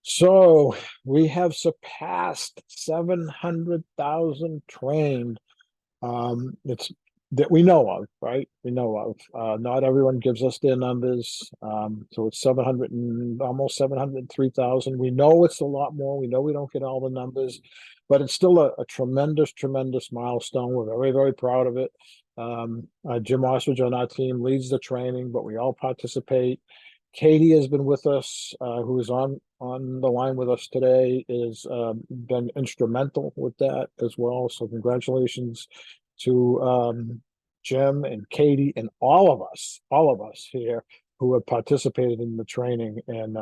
So we have surpassed 700,000 trained. It's that we know of, right? We know of. Not everyone gives us their numbers. So it's 700 and almost 703,000. We know it's a lot more. We know we don't get all the numbers, but it's still a tremendous, tremendous milestone. We're very, very proud of it. Jim Ostrich on our team leads the training, but we all participate. Katie has been with us, who is on the line with us today, is been instrumental with that as well. So congratulations to Jim and Katie and all of us here who have participated in the training, and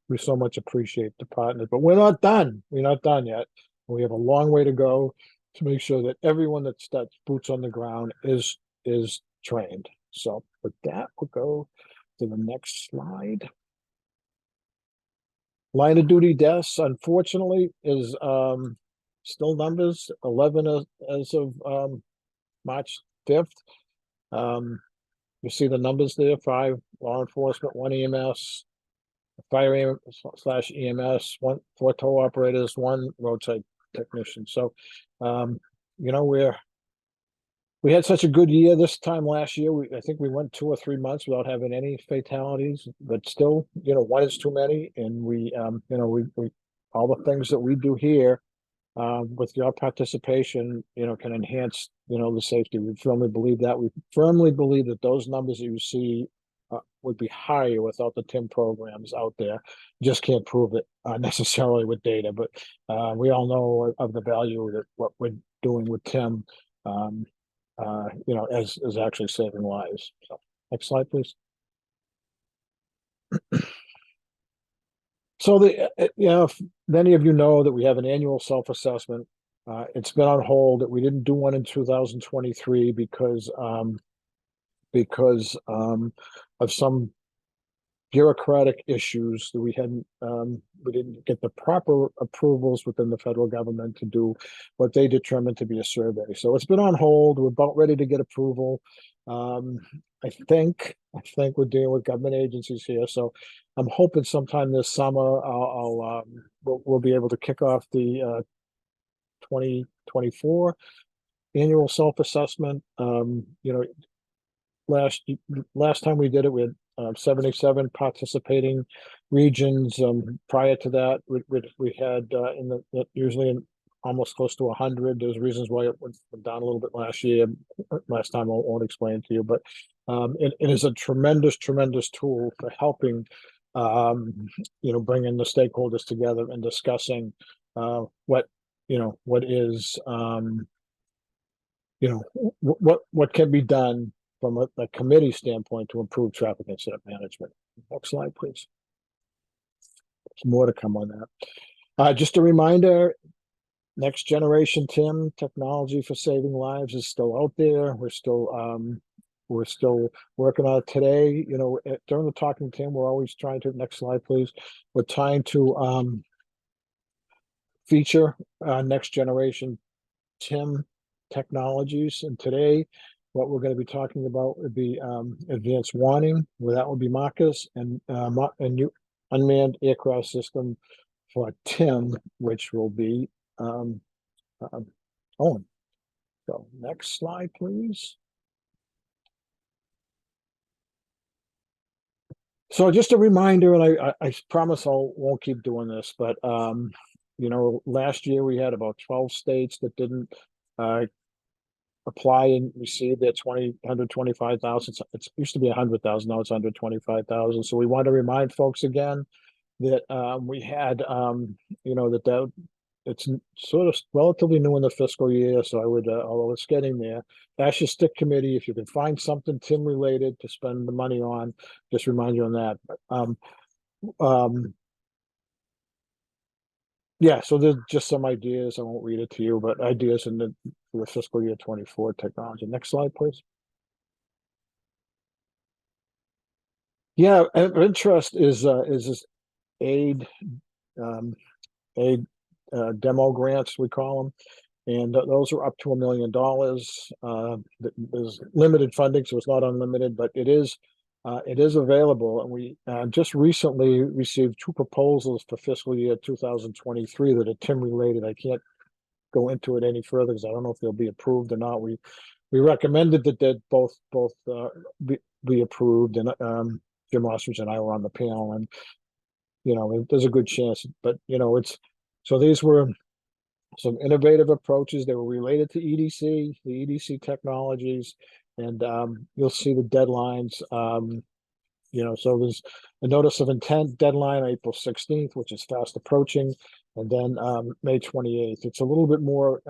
we so much appreciate the partners. But we're not done. We're not done yet. We have a long way to go to make sure that everyone that's boots on the ground is trained. So with that, we'll go to the next slide. Line of duty deaths, unfortunately, is still numbers 11 as of March 5th. You see the numbers there: 5 law enforcement, 1 EMS, fire / EMS, 4 tow operators, 1 roadside technician. So, we had such a good year this time last year. I think we went 2 or 3 months without having any fatalities, but still, 1 is too many. And we all the things that we do here, with your participation, can enhance, the safety. We firmly believe that. We firmly believe that those numbers that you see would be higher without the TIM programs out there. You just can't prove it necessarily with data, but we all know of the value that what we're doing with TIM, as actually saving lives. So, next slide, please. So if many of you know that we have an annual self-assessment. It's been on hold. That we didn't do one in 2023 because of some bureaucratic issues that we didn't get the proper approvals within the federal government to do what they determined to be a survey. So it's been on hold. We're about ready to get approval. I think we're dealing with government agencies here, so I'm hoping sometime this summer we'll be able to kick off the 2024 annual self-assessment. Last time we did it, we had 77 participating regions. Prior to that, we had usually almost close to 100. There's reasons why it went down a little bit last year. Last time I won't explain to you, but it is a tremendous, tremendous tool for helping, bringing the stakeholders together and discussing what is, what can be done from a committee standpoint to improve traffic incident management. Next slide, please. There's more to come on that. Just a reminder, next generation TIM technology for saving lives is still out there. We're still working on it today. During the Talking TIM, we're always trying to, next slide, please. We're trying to feature next generation TIM technologies. And today, what we're going to be talking about would be advanced warning, where that would be Marcus, and new unmanned aircraft system for TIM, which will be Owen. So next slide, please. So just a reminder, and I promise I won't keep doing this, but last year we had about 12 states that didn't apply and receive their 125,000. It used to be 100,000. Now it's 125,000. So we want to remind folks again that we had, that it's sort of relatively new in the fiscal year. So I would, although it's getting there, ask your stick committee if you can find something TIM related to spend the money on. Just remind you on that. But, yeah, so there's just some ideas. I won't read it to you, but ideas for the fiscal year 24 technology. Next slide, please. Yeah, of interest is this aid demo grants, we call them, and those are up to $1 million. There's limited funding, so it's not unlimited, but it is It is available, and we just recently received 2 proposals for fiscal year 2023 that are TIM related. I can't go into it any further because I don't know if they'll be approved or not. We recommended that both be approved, and Jim Ostrich and I were on the panel, and there's a good chance. But so these were some innovative approaches. They were related to EDC, the EDC technologies, and you'll see the deadlines. So there's a notice of intent deadline, April 16th, which is fast approaching, and then May 28th. It's a little bit more,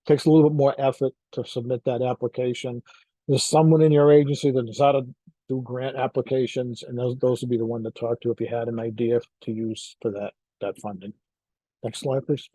takes a little bit more effort to submit that application. There's someone in your agency that knows how to do grant applications, and those would be the one to talk to if you had an idea to use for that funding. Next slide, please.